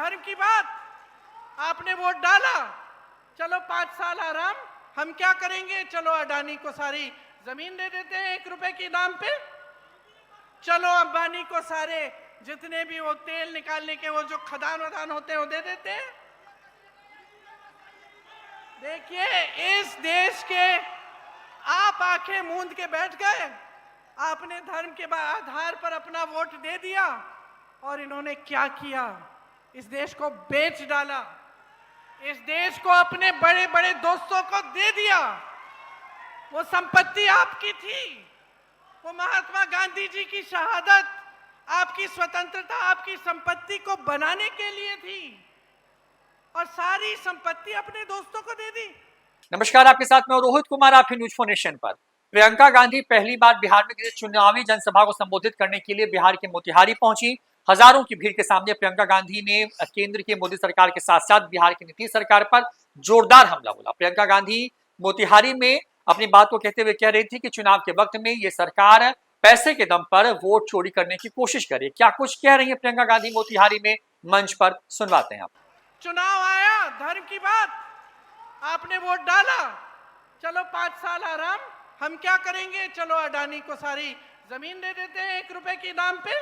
धर्म की बात, आपने वोट डाला, चलो 5 साल आराम, हम क्या करेंगे, चलो अडानी को सारी जमीन दे देते हैं 1 रुपए के दाम पे, चलो अंबानी को सारे जितने भी वो तेल निकालने के वो जो खदान वदान होते हैं वो दे देते हैं। देखिए, इस देश के आप आंखें मूंद के बैठ गए, आपने धर्म के आधार पर अपना वोट दे दिया, और इन्होंने क्या किया, इस देश को बेच डाला, इस देश को अपने बड़े बड़े दोस्तों को दे दिया। वो संपत्ति आपकी थी, वो महात्मा गांधी जी की शहादत, आपकी स्वतंत्रता, आपकी संपत्ति को बनाने के लिए थी, और सारी संपत्ति अपने दोस्तों को दे दी। नमस्कार, आपके साथ मैं रोहित कुमार, आप न्यूज फॉर नेशन पर। प्रियंका गांधी पहली बार बिहार में किसी चुनावी जनसभा को संबोधित करने के लिए बिहार के मोतिहारी पहुंची। हजारों की भीड़ के सामने प्रियंका गांधी ने केंद्र की मोदी सरकार के साथ साथ बिहार की नीतीश सरकार पर जोरदार हमला बोला। प्रियंका गांधी मोतिहारी में अपनी बात को कहते हुए कह रही थी कि चुनाव के वक्त में ये सरकार पैसे के दम पर वोट चोरी करने की कोशिश करे। क्या कुछ कह रही है प्रियंका गांधी मोतिहारी में, मंच पर सुनवाते हैं आप। चुनाव आया, धर्म की बात, आपने वोट डाला, चलो 5 साल आराम, हम क्या करेंगे, चलो अडानी को सारी जमीन दे देते हैं 1 रुपए के दाम पे,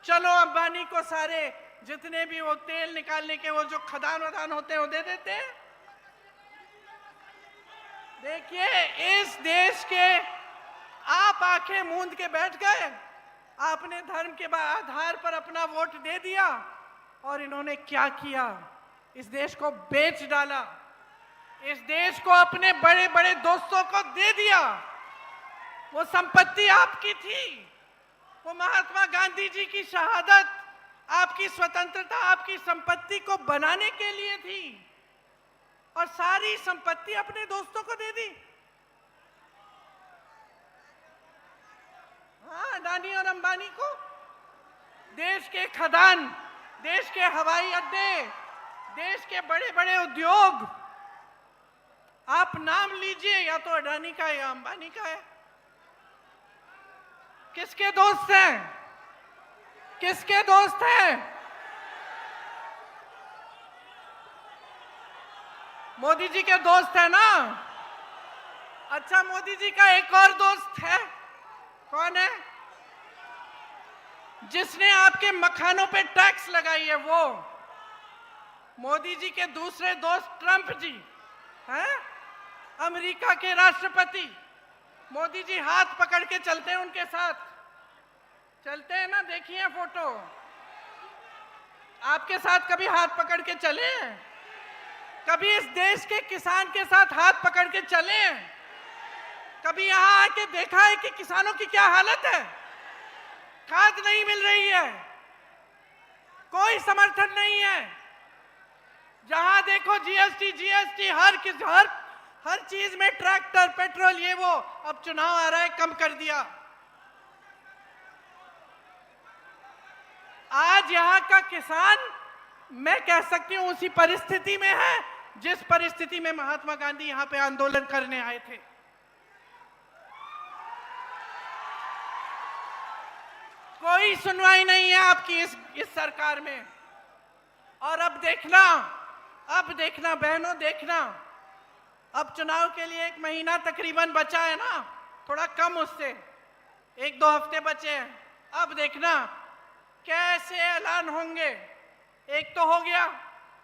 चलो अंबानी को सारे जितने भी वो तेल निकालने के वो जो खदान वदान होते हैं वो दे देते हैं। देखिए, इस देश के आप आंखें मूंद के बैठ गए, आपने धर्म के आधार पर अपना वोट दे दिया, और इन्होंने क्या किया, इस देश को बेच डाला, इस देश को अपने बड़े बड़े दोस्तों को दे दिया। वो संपत्ति आपकी थी, वो महात्मा गांधी जी की शहादत, आपकी स्वतंत्रता, आपकी संपत्ति को बनाने के लिए थी, और सारी संपत्ति अपने दोस्तों को दे दी। हाँ, अडानी और अंबानी को देश के खदान, देश के हवाई अड्डे, देश के बड़े बड़े उद्योग, आप नाम लीजिए, या तो अडानी का है या अंबानी का है। किसके दोस्त हैं, किसके दोस्त हैं? मोदी जी के दोस्त है ना? अच्छा, मोदी जी का एक और दोस्त है, कौन है? जिसने आपके मखानों पे टैक्स लगाई है, वो मोदी जी के दूसरे दोस्त ट्रंप जी हैं, अमेरिका के राष्ट्रपति। मोदी जी हाथ पकड़ के चलते हैं, उनके साथ चलते हैं ना, देखिए फोटो। आपके साथ कभी हाथ पकड़ के चले हैं? कभी इस देश के किसान के साथ हाथ पकड़ के चले हैं? कभी यहां आके देखा है कि किसानों की क्या हालत है? खाद नहीं मिल रही है, कोई समर्थन नहीं है, जहां देखो जीएसटी जीएसटी, हर चीज में ट्रैक्टर, पेट्रोल, ये वो। अब चुनाव आ रहा है, कम कर दिया। आज यहां का किसान, मैं कह सकती हूं, उसी परिस्थिति में है जिस परिस्थिति में महात्मा गांधी यहां पे आंदोलन करने आए थे। कोई सुनवाई नहीं है आपकी इस सरकार में। और अब देखना बहनों, देखना, अब चुनाव के लिए 1 महीना तकरीबन बचा है ना, थोड़ा कम उससे, 1-2 हफ्ते बचे हैं। अब देखना कैसे ऐलान होंगे। एक तो हो गया,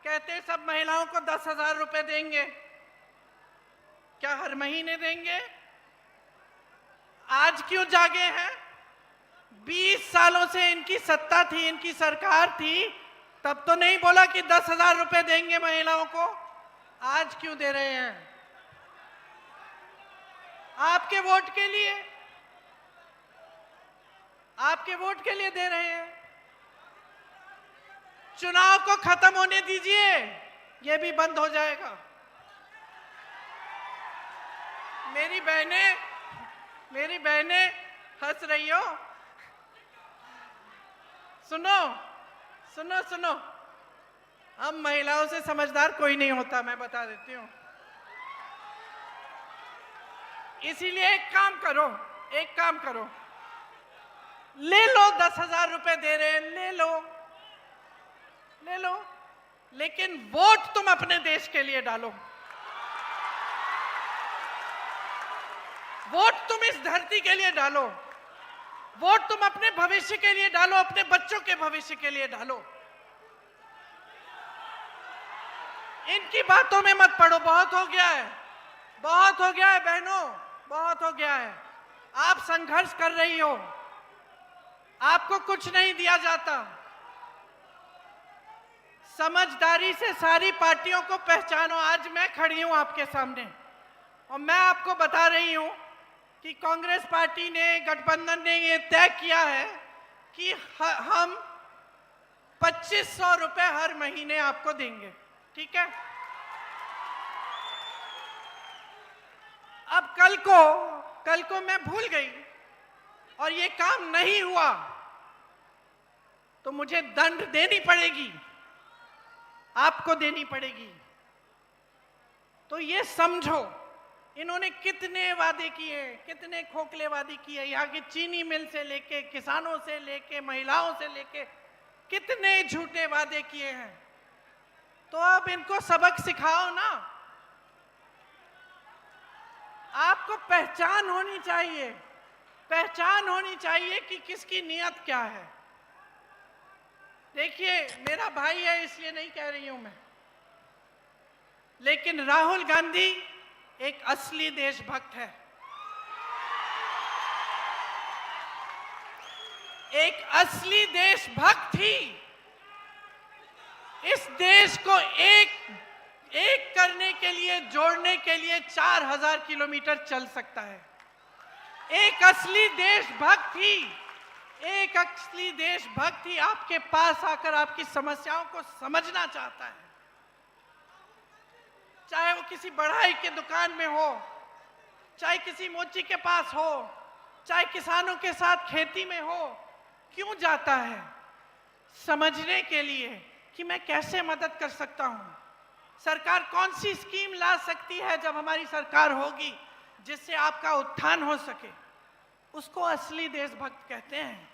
कहते सब महिलाओं को 10,000 रुपए देंगे। क्या हर महीने देंगे? आज क्यों जागे हैं? 20 सालों से इनकी सत्ता थी, इनकी सरकार थी, तब तो नहीं बोला कि 10,000 रुपए देंगे महिलाओं को। आज क्यों दे रहे हैं? आपके वोट के लिए, आपके वोट के लिए दे रहे हैं। चुनाव को खत्म होने दीजिए, ये भी बंद हो जाएगा। मेरी बहनें हंस रही हो? सुनो, हम महिलाओं से समझदार कोई नहीं होता, मैं बता देती हूं। इसीलिए एक काम करो, ले लो, 10,000 रुपए दे रहे हैं, ले लो। ले लो, लेकिन वोट तुम अपने देश के लिए डालो। वोट तुम इस धरती के लिए डालो। वोट तुम अपने भविष्य के लिए डालो, अपने बच्चों के भविष्य के लिए डालो। इनकी बातों में मत पड़ो, बहुत हो गया है, बहुत हो गया है बहनों, बहुत हो गया है। आप संघर्ष कर रही हो, आपको कुछ नहीं दिया जाता। समझदारी से सारी पार्टियों को पहचानो। आज मैं खड़ी हूं आपके सामने और मैं आपको बता रही हूं कि कांग्रेस पार्टी ने, गठबंधन ने ये तय किया है कि हम 2500 रुपए हर महीने आपको देंगे, ठीक है। अब कल को मैं भूल गई और ये काम नहीं हुआ तो मुझे दंड देनी पड़ेगी, आपको देनी पड़ेगी। तो ये समझो, इन्होंने कितने वादे किए, कितने खोखले वादे किए। यहाँ की चीनी मिल से लेके, किसानों से लेके, महिलाओं से लेके कितने झूठे वादे किए हैं। तो अब इनको सबक सिखाओ ना। आपको पहचान होनी चाहिए, पहचान होनी चाहिए कि किसकी नीयत क्या है। देखिए, मेरा भाई है इसलिए नहीं कह रही हूं मैं, लेकिन राहुल गांधी एक असली देशभक्त है, एक असली देशभक्त ही इस देश को एक करने के लिए, जोड़ने के लिए 4000 किलोमीटर चल सकता है। एक असली देशभक्त ही आपके पास आकर आपकी समस्याओं को समझना चाहता है। चाहे वो किसी बढ़ाई के दुकान में हो, चाहे किसी मोची के पास हो, चाहे किसानों के साथ खेती में हो, क्यों जाता है? समझने के लिए कि मैं कैसे मदद कर सकता हूं। सरकार कौन सी स्कीम ला सकती है जब हमारी सरकार होगी जिससे आपका उत्थान हो सके। उसको असली देशभक्त कहते हैं,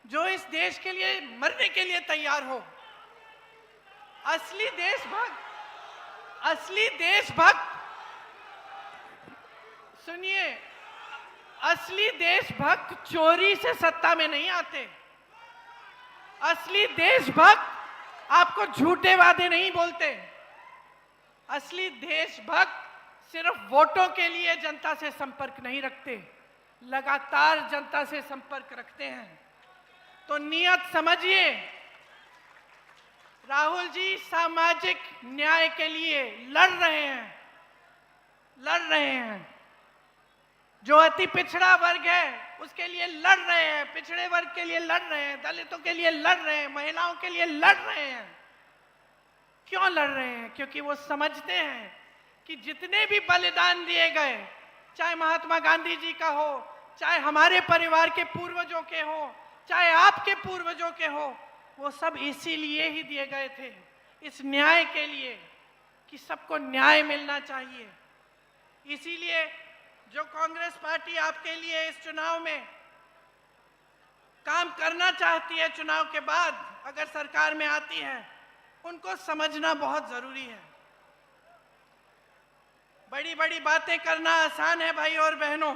जो इस देश के लिए मरने के लिए तैयार हो। असली देशभक्त सुनिए, असली देशभक्त चोरी से सत्ता में नहीं आते। असली देशभक्त आपको झूठे वादे नहीं बोलते। असली देशभक्त सिर्फ वोटों के लिए जनता से संपर्क नहीं रखते, लगातार जनता से संपर्क रखते हैं। तो नियत समझिए, राहुल जी सामाजिक न्याय के लिए लड़ रहे हैं। जो अति पिछड़ा वर्ग है उसके लिए लड़ रहे हैं, पिछड़े वर्ग के लिए लड़ रहे हैं, दलितों के लिए लड़ रहे हैं, महिलाओं के लिए लड़ रहे हैं। क्यों लड़ रहे हैं? क्योंकि वो समझते हैं कि जितने भी बलिदान दिए गए, चाहे महात्मा गांधी जी का हो, चाहे हमारे परिवार के पूर्वजों के हो, चाहे आपके पूर्वजों के हो, वो सब इसीलिए ही दिए गए थे, इस न्याय के लिए कि सबको न्याय मिलना चाहिए। इसीलिए जो कांग्रेस पार्टी आपके लिए इस चुनाव में काम करना चाहती है, चुनाव के बाद अगर सरकार में आती है, उनको समझना बहुत जरूरी है। बड़ी बड़ी बातें करना आसान है भाई और बहनों,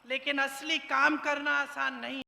लेकिन असली काम करना आसान नहीं।